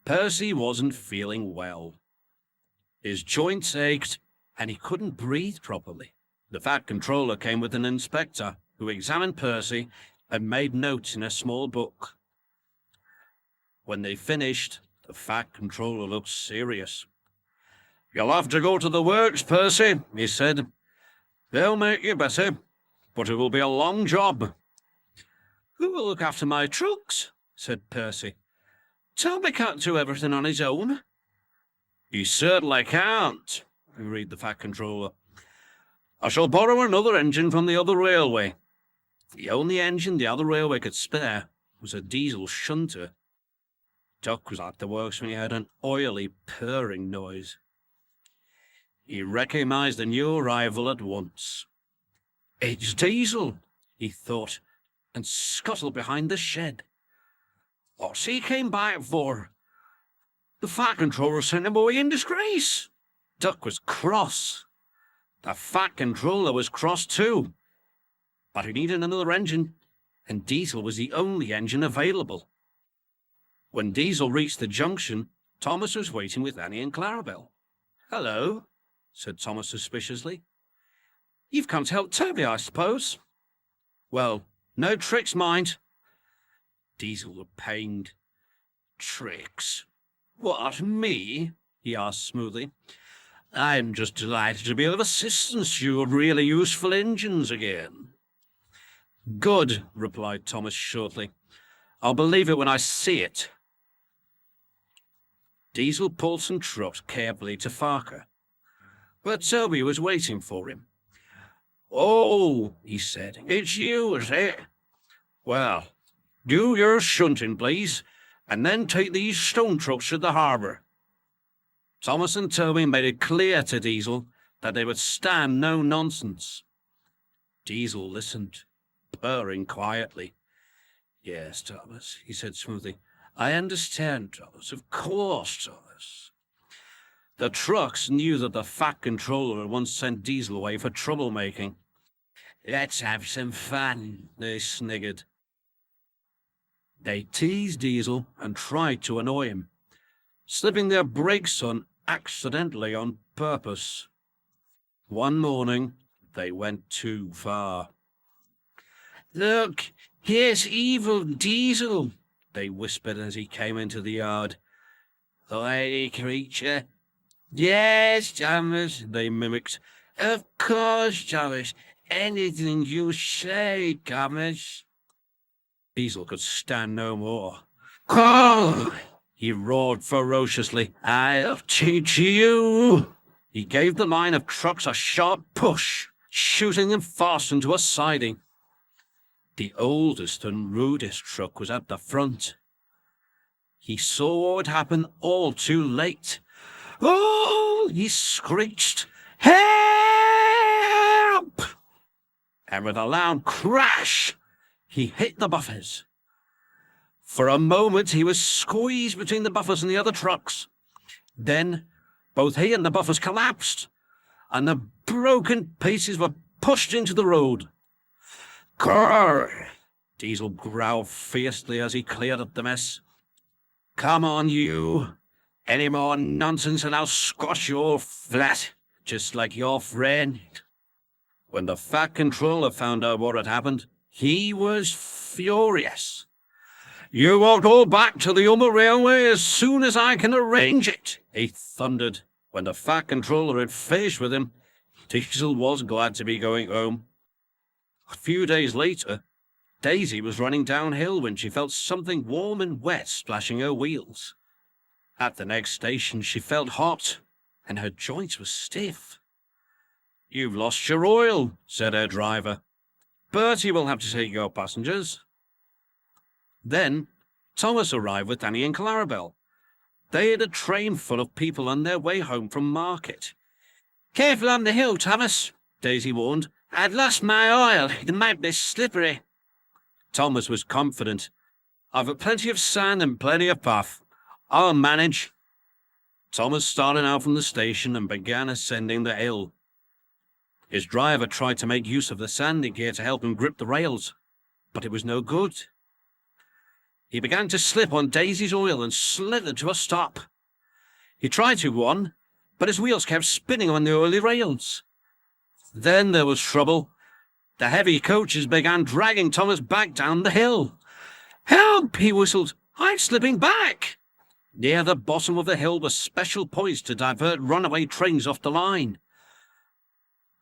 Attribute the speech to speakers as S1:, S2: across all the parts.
S1: Percy wasn't feeling well. His joints ached, and he couldn't breathe properly. The Fat Controller came with an inspector, who examined Percy and made notes in a small book. When they finished, the Fat Controller looked serious. "You'll have to go to the works, Percy," he said. "They'll make you better, but it will be a long job." "Who will look after my trucks?" said Percy. "Tommy can't do everything on his own." "He certainly can't," agreed the Fat Controller. "I shall borrow another engine from the other railway." The only engine the other railway could spare was a diesel shunter. Duck was at the works when he heard an oily, purring noise. He recognized the new arrival at once. "It's Diesel," he thought, and scuttled behind the shed. What's he came back for? The Fat Controller sent him away in disgrace. Duck was cross. The Fat Controller was cross too. But he needed another engine, and Diesel was the only engine available. When Diesel reached the junction, Thomas was waiting with Annie and Clarabelle. "Hello," said Thomas suspiciously. "You've come to help Toby, I suppose?" "Well, no tricks, mind." Diesel looked pained. "Tricks? What, me?" he asked smoothly. "I'm just delighted to be of assistance to you with really useful engines again." "Good," replied Thomas shortly. "I'll believe it when I see it." Diesel pulled some trucks carefully to Farker, but Toby was waiting for him. "Oh," he said, "it's you, is it? Well, do your shunting, please, and then take these stone trucks to the harbour." Thomas and Toby made it clear to Diesel that they would stand no nonsense. Diesel listened, purring quietly. "Yes, Thomas," he said smoothly. "I understand, Thomas. Of course, Thomas." The trucks knew that the Fat Controller had once sent Diesel away for troublemaking. "Let's have some fun," they sniggered. They teased Diesel and tried to annoy him, slipping their brakes on accidentally on purpose. One morning, they went too far. "Look, here's evil Diesel," they whispered as he came into the yard. "Oily creature." "Yes, Thomas," they mimicked. "Of course, Thomas. Anything you say, Thomas." Diesel could stand no more. "Call!" he roared ferociously. "I'll teach you." He gave the line of trucks a sharp push, shooting them fast into a siding. The oldest and rudest truck was at the front. He saw what would happen all too late. "Oh!" he screeched. "Help!" And with a loud crash, he hit the buffers. For a moment, he was squeezed between the buffers and the other trucks. Then, both he and the buffers collapsed, and the broken pieces were pushed into the road. "Grrr!" Diesel growled fiercely as he cleared up the mess. "Come on, you. Any more nonsense and I'll squash you all flat, just like your friend." When the Fat Controller found out what had happened, he was furious. "You won't go back to the Humber Railway as soon as I can arrange it," he thundered. When the Fat Controller had finished with him, Diesel was glad to be going home. A few days later, Daisy was running downhill when she felt something warm and wet splashing her wheels. At the next station, she felt hot, and her joints were stiff. "You've lost your oil," said her driver. "Bertie will have to take your passengers." Then Thomas arrived with Annie and Clarabelle. They had a train full of people on their way home from market. "Careful on the hill, Thomas," Daisy warned. "I've lost my oil. It might be slippery." Thomas was confident. "I've got plenty of sand and plenty of puff. I'll manage." Thomas started out from the station and began ascending the hill. His driver tried to make use of the sanding gear to help him grip the rails, but it was no good. He began to slip on Daisy's oil and slithered to a stop. He tried to go on, but his wheels kept spinning on the oily rails. Then there was trouble. The heavy coaches began dragging Thomas back down the hill. "Help!" he whistled. "I'm slipping back!" Near the bottom of the hill were special points to divert runaway trains off the line.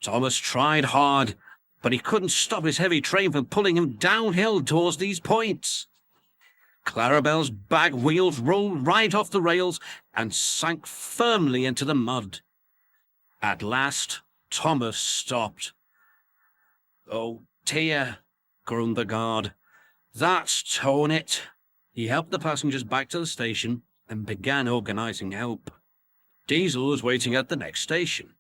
S1: Thomas tried hard, but he couldn't stop his heavy train from pulling him downhill towards these points. Clarabelle's back wheels rolled right off the rails and sank firmly into the mud. At last, Thomas stopped. "Oh dear," groaned the guard. "That's torn it." He helped the passengers back to the station and began organising help. Diesel was waiting at the next station,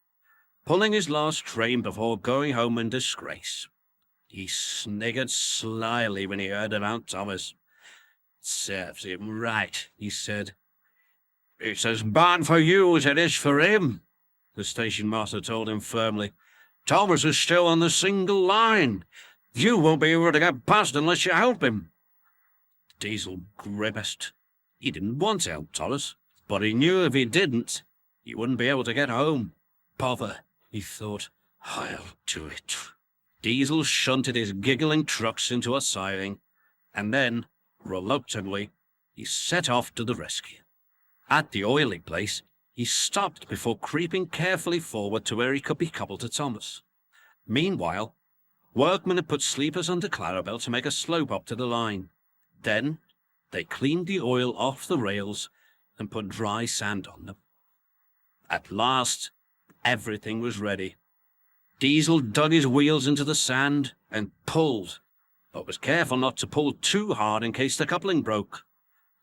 S1: pulling his last train before going home in disgrace. He sniggered slyly when he heard about Thomas. "Serves him right," he said. "It's as bad for you as it is for him," the station master told him firmly. "Thomas is still on the single line. You won't be able to get past unless you help him." Diesel grimaced. He didn't want to help Thomas, but he knew if he didn't, he wouldn't be able to get home. "Bother," he thought. "I'll do it." Diesel shunted his giggling trucks into a siding, and then, reluctantly, he set off to the rescue. At the oily place, he stopped before creeping carefully forward to where he could be coupled to Thomas. Meanwhile, workmen had put sleepers under Clarabelle to make a slope up to the line. Then they cleaned the oil off the rails and put dry sand on them. At last, everything was ready. Diesel dug his wheels into the sand and pulled, but was careful not to pull too hard in case the coupling broke.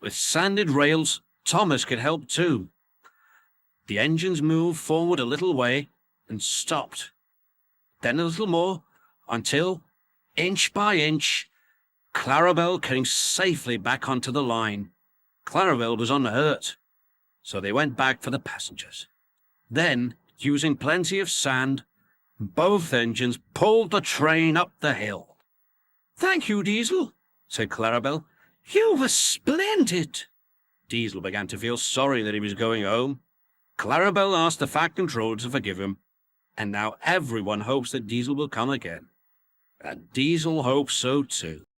S1: With sanded rails, Thomas could help too. The engines moved forward a little way and stopped. Then a little more, until, inch by inch, Clarabelle came safely back onto the line. Clarabelle was unhurt, so they went back for the passengers. Then, using plenty of sand, both engines pulled the train up the hill. "Thank you, Diesel," said Clarabelle. "You were splendid." Diesel began to feel sorry that he was going home. Clarabelle asked the Fat Controller to forgive him, and now everyone hopes that Diesel will come again. And Diesel hopes so too.